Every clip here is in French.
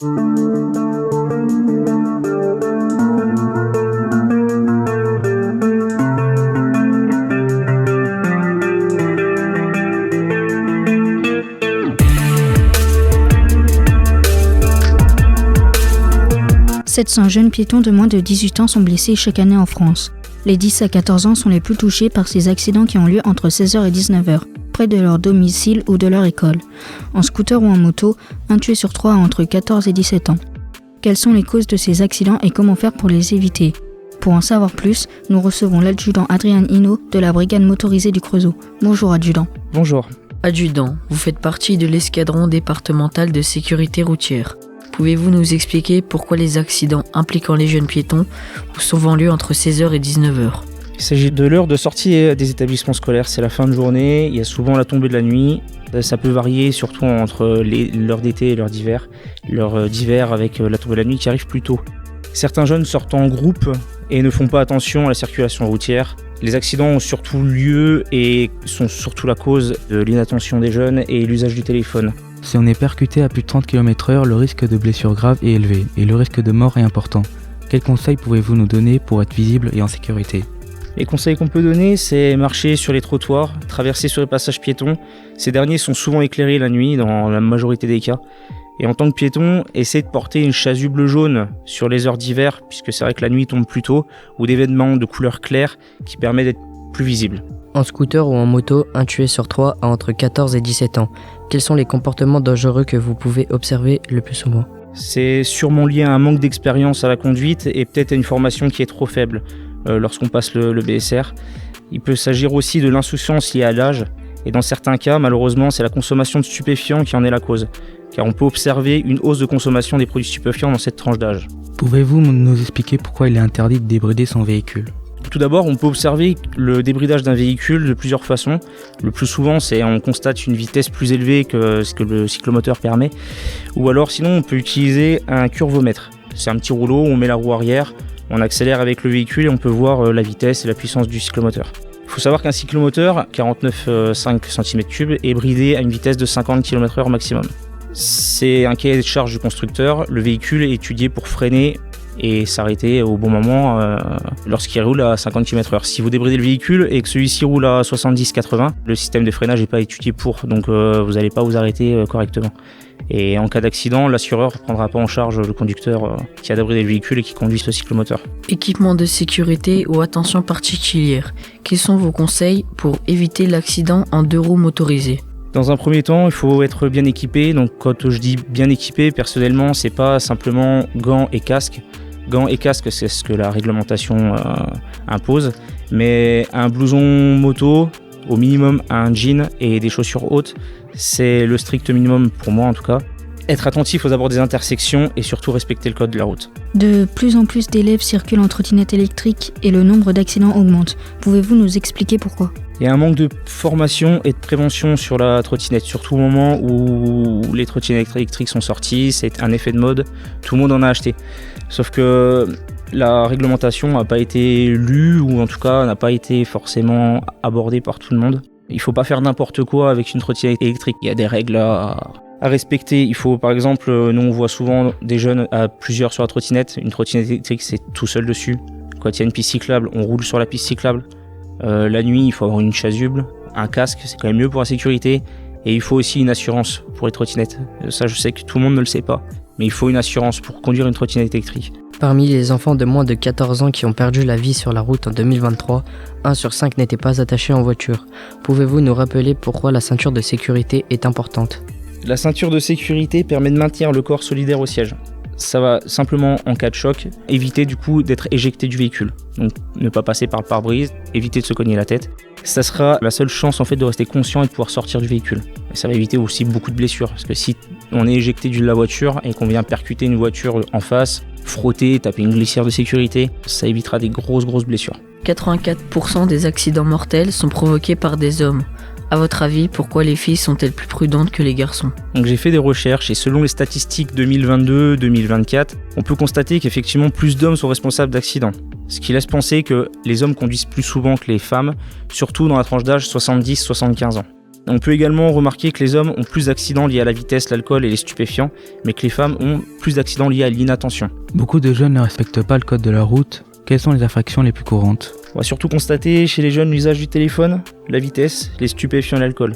« 700 jeunes piétons de moins de 18 ans sont blessés chaque année en France. Les 10 à 14 ans sont les plus touchés par ces accidents qui ont lieu entre 16h et 19h, près de leur domicile ou de leur école. En scooter ou en moto, un tué sur 3 a entre 14 et 17 ans. Quelles sont les causes de ces accidents et comment faire pour les éviter ? Pour en savoir plus, nous recevons l'adjudant Adrien Hinault de la brigade motorisée du Creusot. Bonjour adjudant. Bonjour. Adjudant, vous faites partie de l'escadron départemental de sécurité routière. Pouvez-vous nous expliquer pourquoi les accidents impliquant les jeunes piétons ont souvent lieu entre 16h et 19h ? Il s'agit de l'heure de sortie des établissements scolaires, c'est la fin de journée, il y a souvent la tombée de la nuit. Ça peut varier surtout entre l'heure d'été et l'heure d'hiver. L'heure d'hiver avec la tombée de la nuit qui arrive plus tôt. Certains jeunes sortent en groupe et ne font pas attention à la circulation routière. Les accidents ont surtout lieu et sont surtout la cause de l'inattention des jeunes et l'usage du téléphone. Si on est percuté à plus de 30 km/h, le risque de blessure grave est élevé et le risque de mort est important. Quels conseils pouvez-vous nous donner pour être visible et en sécurité ? Les conseils qu'on peut donner, c'est marcher sur les trottoirs, traverser sur les passages piétons. Ces derniers sont souvent éclairés la nuit dans la majorité des cas. Et en tant que piéton, essayez de porter une chasuble jaune sur les heures d'hiver, puisque c'est vrai que la nuit tombe plus tôt, ou des vêtements de couleur claire qui permettent d'être plus visible. En scooter ou en moto, un tué sur 3 a entre 14 et 17 ans. Quels sont les comportements dangereux que vous pouvez observer le plus souvent ? C'est sûrement lié à un manque d'expérience à la conduite et peut-être à une formation qui est trop faible lorsqu'on passe le BSR. Il peut s'agir aussi de l'insouciance liée à l'âge. Et dans certains cas, malheureusement, c'est la consommation de stupéfiants qui en est la cause. Car on peut observer une hausse de consommation des produits stupéfiants dans cette tranche d'âge. Pouvez-vous nous expliquer pourquoi il est interdit de débrider son véhicule ? Tout d'abord, on peut observer le débridage d'un véhicule de plusieurs façons. Le plus souvent, c'est on constate une vitesse plus élevée que ce que le cyclomoteur permet. Ou alors, sinon, on peut utiliser un curvomètre. C'est un petit rouleau où on met la roue arrière, on accélère avec le véhicule et on peut voir la vitesse et la puissance du cyclomoteur. Il faut savoir qu'un cyclomoteur, 49,5 cm3, est bridé à une vitesse de 50 km/h maximum. C'est un cahier de charge du constructeur. Le véhicule est étudié pour freiner et s'arrêter au bon moment lorsqu'il roule à 50 km/h. Si vous débridez le véhicule et que celui-ci roule à 70-80, le système de freinage n'est pas étudié pour, donc vous n'allez pas vous arrêter correctement. Et en cas d'accident, l'assureur ne prendra pas en charge le conducteur qui a débridé le véhicule et qui conduit ce cyclomoteur. Équipement de sécurité ou attention particulière, quels sont vos conseils pour éviter l'accident en 2 roues motorisées ? Dans un premier temps, il faut être bien équipé. Donc quand je dis bien équipé, personnellement, c'est pas simplement gants et casque. Gants et casque, c'est ce que la réglementation impose. Mais un blouson moto, au minimum un jean et des chaussures hautes, c'est le strict minimum pour moi en tout cas. Être attentif aux abords des intersections et surtout respecter le code de la route. De plus en plus d'élèves circulent en trottinette électrique et le nombre d'accidents augmente. Pouvez-vous nous expliquer pourquoi ? Il y a un manque de formation et de prévention sur la trottinette, surtout au moment où les trottinettes électriques sont sorties, c'est un effet de mode, tout le monde en a acheté. Sauf que la réglementation n'a pas été lue ou en tout cas n'a pas été forcément abordée par tout le monde. Il ne faut pas faire n'importe quoi avec une trottinette électrique, il y a des règles à respecter. Il faut par exemple, nous on voit souvent des jeunes à plusieurs sur la trottinette, une trottinette électrique c'est tout seul dessus. Quand il y a une piste cyclable, on roule sur la piste cyclable. La nuit, il faut avoir une chasuble, un casque, c'est quand même mieux pour la sécurité. Et il faut aussi une assurance pour les trottinettes. Ça, je sais que tout le monde ne le sait pas, mais il faut une assurance pour conduire une trottinette électrique. Parmi les enfants de moins de 14 ans qui ont perdu la vie sur la route en 2023, 1 sur 5 n'était pas attaché en voiture. Pouvez-vous nous rappeler pourquoi la ceinture de sécurité est importante ? La ceinture de sécurité permet de maintenir le corps solidaire au siège. Ça va simplement, en cas de choc, éviter du coup d'être éjecté du véhicule. Donc ne pas passer par le pare-brise, éviter de se cogner la tête. Ça sera la seule chance en fait de rester conscient et de pouvoir sortir du véhicule. Et ça va éviter aussi beaucoup de blessures. Parce que si on est éjecté de la voiture et qu'on vient percuter une voiture en face, frotter, taper une glissière de sécurité, ça évitera des grosses blessures. 84% des accidents mortels sont provoqués par des hommes. À votre avis, pourquoi les filles sont-elles plus prudentes que les garçons ? Donc j'ai fait des recherches et selon les statistiques 2022-2024, on peut constater qu'effectivement plus d'hommes sont responsables d'accidents. Ce qui laisse penser que les hommes conduisent plus souvent que les femmes, surtout dans la tranche d'âge 70-75 ans. On peut également remarquer que les hommes ont plus d'accidents liés à la vitesse, l'alcool et les stupéfiants, mais que les femmes ont plus d'accidents liés à l'inattention. Beaucoup de jeunes ne respectent pas le code de la route. Quelles sont les infractions les plus courantes ? On va surtout constater chez les jeunes l'usage du téléphone, la vitesse, les stupéfiants et l'alcool.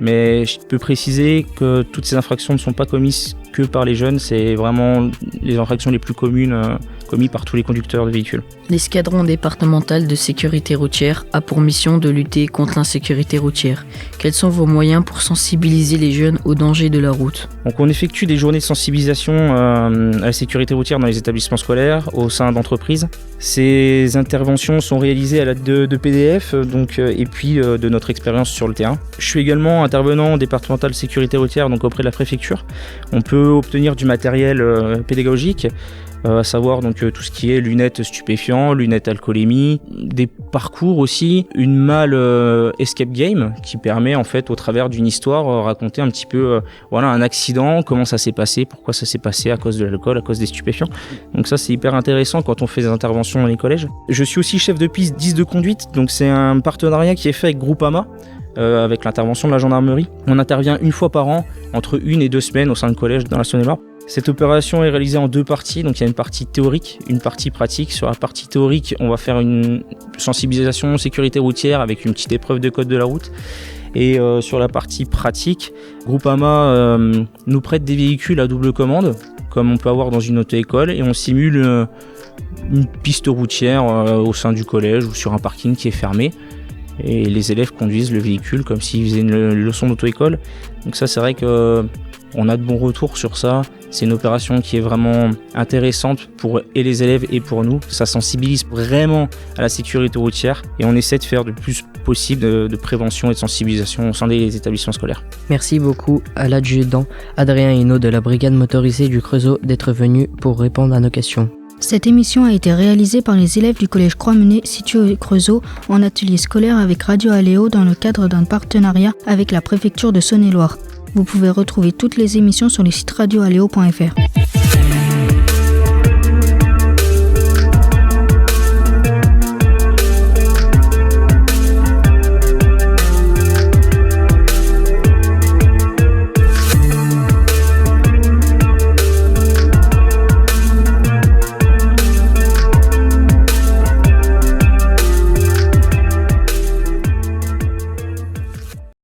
Mais je peux préciser que toutes ces infractions ne sont pas commises que par les jeunes, c'est vraiment les infractions les plus communes commises par tous les conducteurs de véhicules. L'escadron départemental de sécurité routière a pour mission de lutter contre l'insécurité routière. Quels sont vos moyens pour sensibiliser les jeunes aux dangers de la route ? Donc on effectue des journées de sensibilisation à la sécurité routière dans les établissements scolaires, au sein d'entreprises. Ces interventions sont réalisées à l'aide de PDF et puis de notre expérience sur le terrain. Je suis également intervenant départemental de sécurité routière donc auprès de la préfecture. On peut obtenir du matériel pédagogique, à savoir donc tout ce qui est lunettes stupéfiants, lunettes alcoolémie, des parcours aussi, une malle escape game qui permet en fait au travers d'une histoire raconter un petit peu un accident, comment ça s'est passé, pourquoi ça s'est passé à cause de l'alcool, à cause des stupéfiants. Donc ça c'est hyper intéressant quand on fait des interventions dans les collèges. Je suis aussi chef de piste 10 de conduite, donc c'est un partenariat qui est fait avec Groupama. Avec l'intervention de la gendarmerie. On intervient une fois par an, entre 1 et 2 semaines au sein de collèges dans la Saône-et-Loire. Cette opération est réalisée en 2 parties, donc il y a une partie théorique, une partie pratique. Sur la partie théorique, on va faire une sensibilisation sécurité routière avec une petite épreuve de code de la route. Et sur la partie pratique, Groupama nous prête des véhicules à double commande, comme on peut avoir dans une auto-école, et on simule une piste routière au sein du collège ou sur un parking qui est fermé. Et les élèves conduisent le véhicule comme s'ils faisaient une leçon d'auto-école. Donc ça c'est vrai qu'on a de bons retours sur ça. C'est une opération qui est vraiment intéressante pour et les élèves et pour nous. Ça sensibilise vraiment à la sécurité routière et on essaie de faire le plus possible de prévention et de sensibilisation au sein des établissements scolaires. Merci beaucoup à l'adjudant Adrien Hinault de la brigade motorisée du Creusot d'être venu pour répondre à nos questions. Cette émission a été réalisée par les élèves du collège Croix-Menet situé au Creusot en atelier scolaire avec Radio Aléo dans le cadre d'un partenariat avec la préfecture de Saône-et-Loire. Vous pouvez retrouver toutes les émissions sur le site radioaléo.fr.